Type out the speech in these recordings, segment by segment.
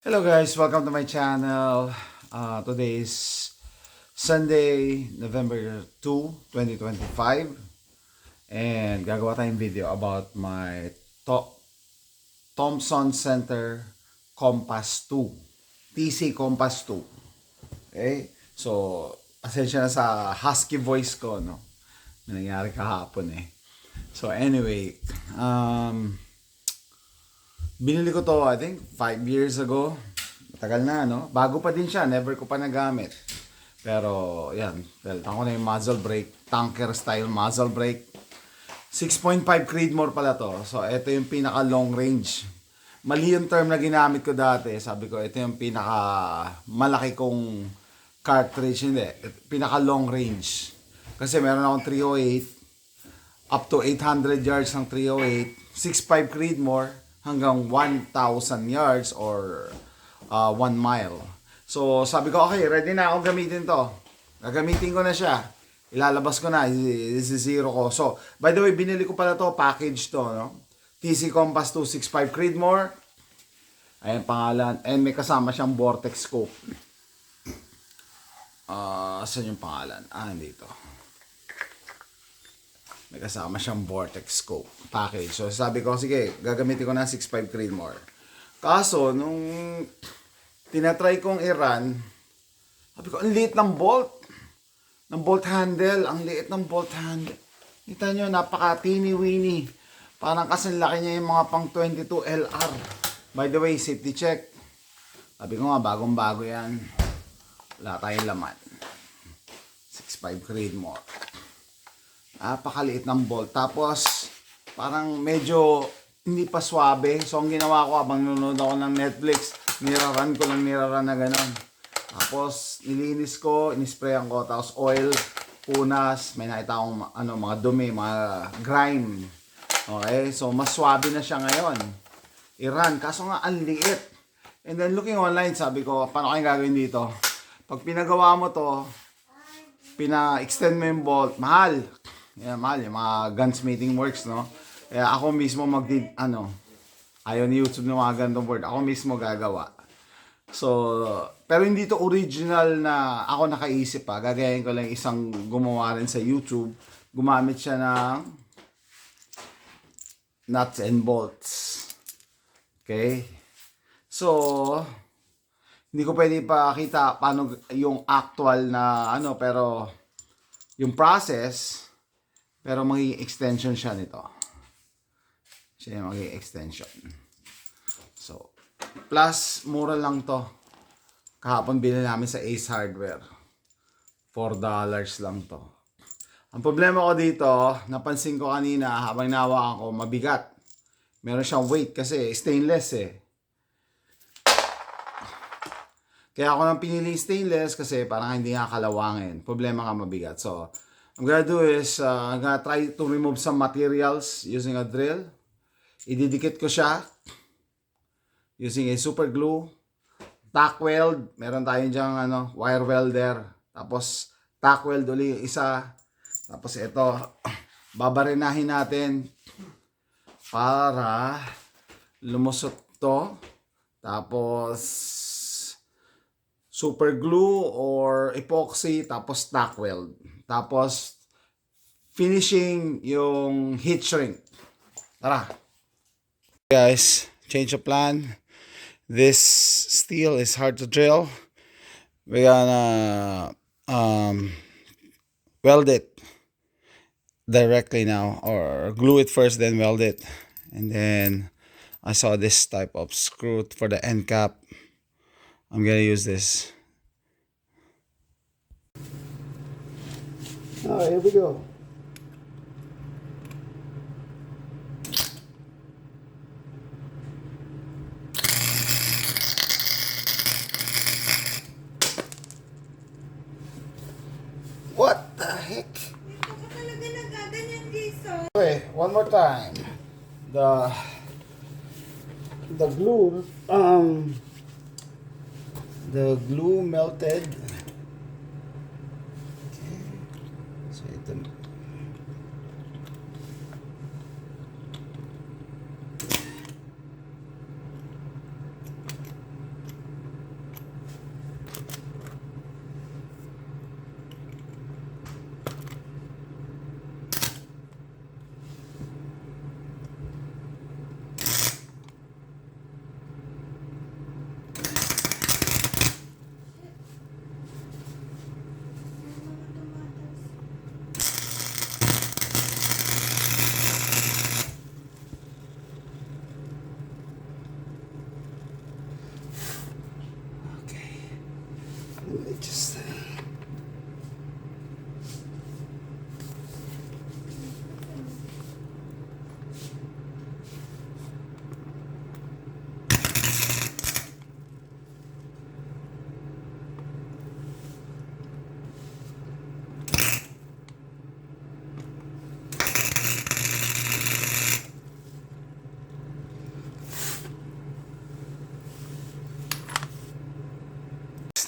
Hello guys, welcome to my channel. Today is Sunday, November 2, 2025, and gagawa tayong video about my Thomson Center Compass 2, TC Compass 2. Okay? So, pasensya na sa husky voice ko, no? May nangyari kahapon eh. So anyway, binili ko to, I think, 5 years ago. Matagal na, no? Bago pa din siya, never ko pa nagamit. Pero, yan. Well, ako na yung muzzle brake, tanker style muzzle brake. 6.5 Creedmoor pala to. So, ito yung pinaka long range. Mali yung term na ginamit ko dati. Sabi ko, ito yung pinaka malaki kong cartridge. Hindi, pinaka long range. Kasi meron akong 308, up to 800 yards ng 308, 6.5 Creedmoor, hanggang 1,000 yards or 1 mile. So, sabi ko, okay, ready na akong gamitin to. Gagamitin ko na siya. Ilalabas ko na. This is zero ko. So, by the way, binili ko pala to, package to, no? TC Compass 265 Creedmoor. Ayan pangalan. And may kasama siyang vortex scope. Saan yung pangalan? Dito. May kasama siyang vortex scope package. So sabi ko, sige, gagamitin ko na 6.5 Creedmoor. Kaso, nung tinatry kong i-run, sabi ko, ang liit ng bolt. Ng bolt handle. Ang liit ng bolt handle. Kita nyo, napaka teeny-weeny. Parang kasi laki niya yung mga pang 22 LR. By the way, safety check. Sabi ko nga, bagong-bago yan. Wala tayong laman. 6.5 Creedmoor. Napakaliit ng bolt. Tapos, parang medyo hindi pa swabe. So, ang ginawa ko habang nanonood ako ng Netflix, niraran na gano'n. Tapos, nilinis ko, inisprayan ko, tapos oil, punas, may nakita akong mga dumi, mga grime. Okay? So, mas swabe na siya ngayon. I-run. Kaso nga, ang liit. And then, looking online, sabi ko, paano kayong gagawin dito? Pag pinagawa mo to, pina-extend mo yung bolt, mahal. Yeah, mahal yung mga gunsmithing works, no? Kaya ako mismo ayaw ni YouTube ng mga ganitong word. Ako mismo gagawa. So, pero hindi to original na ako nakaisip pa. Gagayahin ko lang isang gumawa rin sa YouTube. Gumamit siya ng nuts and bolts. Okay? So, hindi ko pwede ipakita paano yung actual na pero yung process. Pero magiging extension siya nito. Siya yung magiging extension. So, plus, mura lang to. Kahapon bilhin namin sa Ace Hardware. $4 lang to. Ang problema ko dito, napansin ko kanina habang nahawakan ko, mabigat. Meron siyang weight kasi stainless eh. Kaya ako nang pinili stainless kasi parang hindi nga kalawangin. Problema ka mabigat. So, I'm gonna do is, I'm gonna try to remove some materials using a drill. Ididikit ko siya using a super glue. Tack weld. Meron tayong dyang wire welder. Tapos, tack weld uli yung isa. Tapos ito, babarinahin natin para lumusot to. Tapos, super glue or epoxy. Tapos, tack weld. Tapos, finishing yung heat shrink. Tara. Guys, change of plan. This steel is hard to drill. We're gonna weld it directly now. Or glue it first, then weld it. And then, I saw this type of screw for the end cap. I'm gonna use this. Alright, here we go. What the heck? Okay, one more time. The glue melted. Okay. So ito.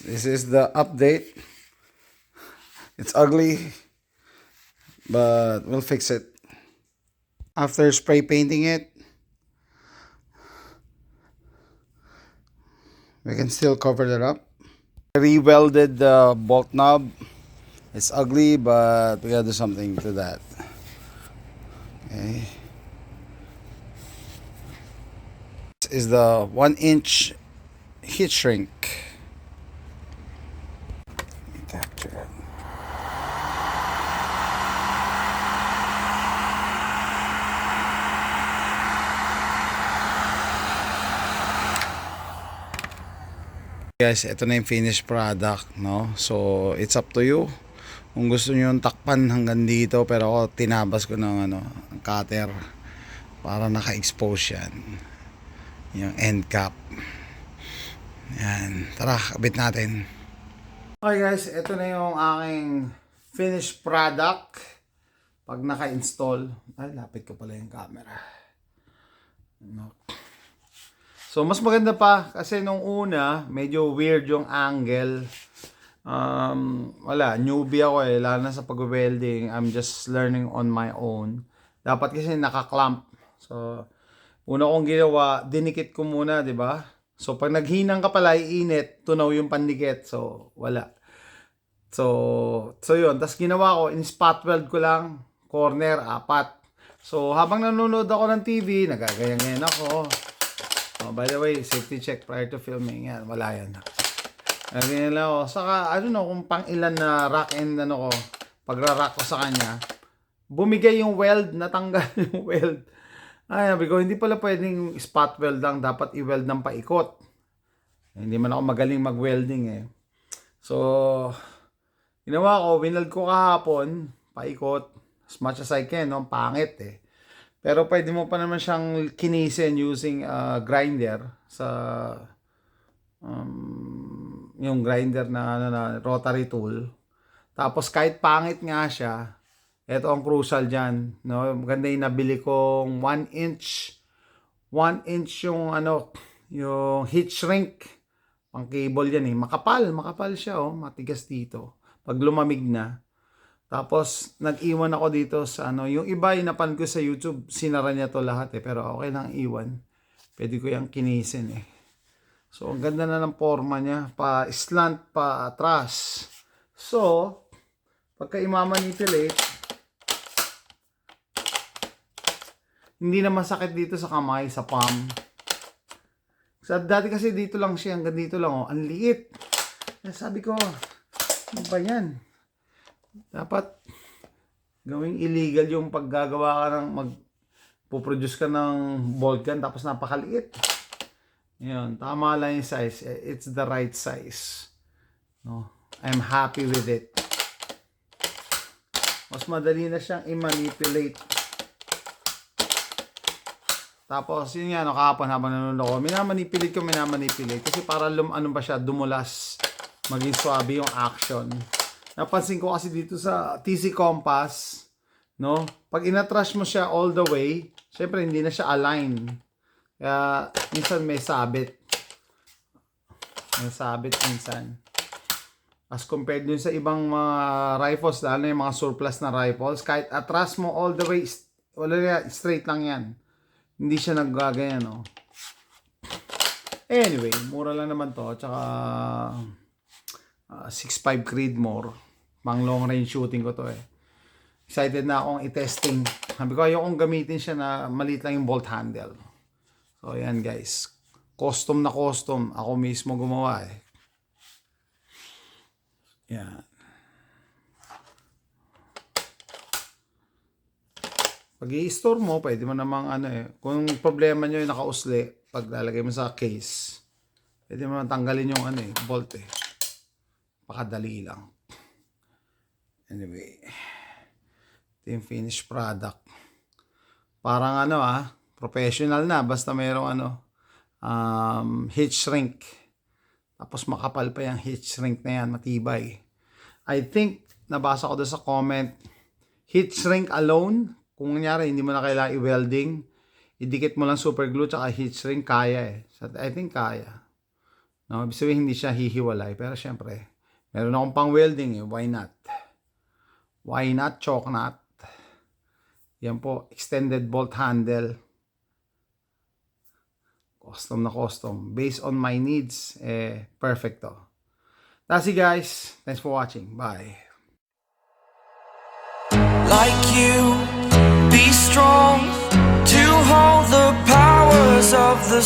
this is the update. It's ugly, but we'll fix it. After spray painting it, we can still cover that up. I re-welded the bolt knob. It's ugly, but we gotta do something to that. Okay. This is the 1-inch heat shrink. Capture it. Guys, ito na yung finished product, no? So, it's up to you. Kung gusto niyo yung takpan hanggang dito, pero ako tinabas ko ng cutter para naka-expose yan. Yung end cap. Yan. Tara, kabit natin. Okay guys, ito na yung aking finished product. Pag naka-install, ay lapit ko pala yung camera. No. So, mas maganda pa kasi nung una, medyo weird yung angle. Wala, newbie ako lalo na sa pag-welding. I'm just learning on my own. Dapat kasi naka-clamp. So, una kong ginawa, dinikit ko muna, di ba? So, pag naghinang ka pala, iinit, tunaw yung pandikit. So, wala. So yun. Tapos ginawa ko, in-spot weld ko lang, corner, 4. So, habang nanonood ako ng TV, nagagayangan ako. Oh, by the way, safety check prior to filming. Yan, wala yan. Ganyan lang ako. Saka, I don't know kung pang ilan na rack and ko, pagra-rack ko sa kanya, bumigay yung weld, natanggal yung weld. Ay, sabi ko, hindi pala pwedeng spot weld lang, dapat i-weld ng paikot. Hindi man ako magaling mag-welding So, ginawa ko, wineld ko kahapon, paikot, as much as I can, no? Pangit Pero pwede mo pa naman siyang kinisin using grinder sa yung grinder na rotary tool. Tapos kahit pangit nga siya, ito ang crucial dyan. No? Maganda yung nabili kong 1-inch yung yung heat shrink. Pang cable yan Makapal siya matigas dito. Pag lumamig na. Tapos, nag-iwan ako dito sa yung iba, inapan ko sa YouTube, sinara niya to lahat pero okay lang iwan. Pwede ko yung kinisin So, ang ganda na ng forma niya, pa slant, pa atras. So, pagka imamanipulate, hindi na masakit dito sa kamay, sa palm. Dati kasi dito lang siya, hanggang dito lang ang liit. Sabi ko, ano ba yan? Dapat gawing illegal yung paggagawa ka ng magpo-produce ka ng bolt gun tapos napakaliit. Yun, tama lang yung size. It's the right size. No, I'm happy with it. Mas madali na siyang i-manipulate. Tapos yun nga kahapon habang nanonood ako, minamanipulate kasi para dumulas, maging swabe yung action. Napansin ko kasi dito sa TC Compass, no? Pag inatrash mo siya all the way, syempre hindi na siya align. Kaya minsan may sabit. Minsan. As compared dun sa ibang mga rifles, lalo yung mga surplus na rifles, kahit atras mo all the way, straight lang yan. Hindi siya naggaganyan, no? Anyway, mura lang naman to. Tsaka 6.5 Creedmoor. Pang long range shooting ko to Excited na akong i-testing. Sabi ko, ayokong gamitin siya na maliit lang yung bolt handle. So, yan guys. Custom na custom. Ako mismo gumawa Yan. Pag i-store mo, pwede mo namang kung problema nyo yung nakausli, pag lalagay mo sa case, pwede mo tanggalin yung bolt Pakadali lang. Anyway, ito yung finished product. Parang professional na basta mayroong heat shrink. Tapos makapal pa yung heat shrink na yan, matibay. I think nabasa ko doon sa comment, heat shrink alone, kung nangyari hindi mo na kailangan i-welding, idikit mo lang super glue tsaka heat shrink, kaya So, I think kaya. No, ibig sabihin hindi siya hihiwalay. Pero syempre, meron akong pang welding eh. Why not? Why not choke nut? Yan po, extended bolt handle. Custom na custom. Based on my needs, perfect to. That's it guys. Thanks for watching. Bye. Like you, be strong to hold the powers of the